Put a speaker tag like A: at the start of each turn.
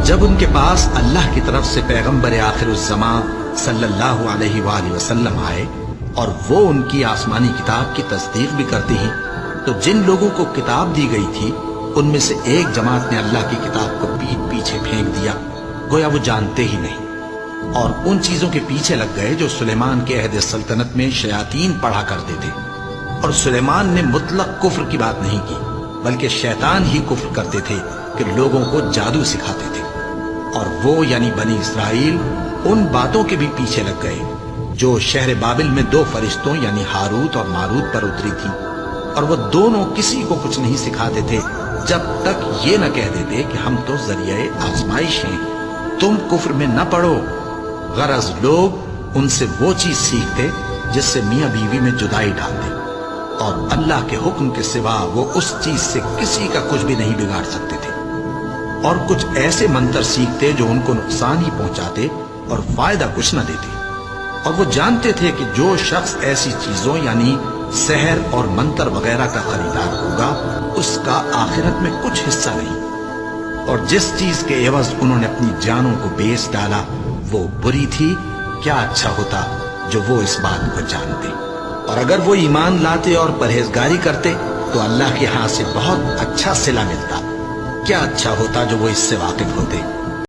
A: جب ان کے پاس اللہ کی طرف سے پیغمبر آخر الزمان صلی اللہ علیہ وآلہ وسلم آئے اور وہ ان کی آسمانی کتاب کی تصدیق بھی کرتے ہیں، تو جن لوگوں کو کتاب دی گئی تھی ان میں سے ایک جماعت نے اللہ کی کتاب کو پیٹ پیچھے پھینک دیا، گویا وہ جانتے ہی نہیں، اور ان چیزوں کے پیچھے لگ گئے جو سلیمان کے عہد سلطنت میں شیاطین پڑھا کرتے تھے۔ اور سلیمان نے مطلق کفر کی بات نہیں کی، بلکہ شیطان ہی کفر کرتے تھے کہ لوگوں کو جادو سکھاتے تھے۔ اور وہ یعنی بنی اسرائیل ان باتوں کے بھی پیچھے لگ گئے جو شہر بابل میں دو فرشتوں یعنی ہاروت اور ماروت پر اتری تھی، اور وہ دونوں کسی کو کچھ نہیں سکھاتے تھے جب تک یہ نہ کہہ دیتے کہ ہم تو ذریعہ آزمائش ہیں، تم کفر میں نہ پڑو۔ غرض لوگ ان سے وہ چیز سیکھتے جس سے میاں بیوی میں جدائی ڈالتے، اور اللہ کے حکم کے سوا وہ اس چیز سے کسی کا کچھ بھی نہیں بگاڑ سکتے تھے، اور کچھ ایسے منتر سیکھتے جو ان کو نقصان ہی پہنچاتے اور فائدہ کچھ نہ دیتے۔ اور وہ جانتے تھے کہ جو شخص ایسی چیزوں یعنی سحر اور منتر وغیرہ کا خریدار ہوگا اس کا آخرت میں کچھ حصہ نہیں، اور جس چیز کے عوض انہوں نے اپنی جانوں کو بیچ ڈالا وہ بری تھی۔ کیا اچھا ہوتا جو وہ اس بات کو جانتے، اور اگر وہ ایمان لاتے اور پرہیزگاری کرتے تو اللہ کے ہاں سے بہت اچھا صلہ ملتا۔ کیا اچھا ہوتا جو وہ اس سے واقف ہوتے۔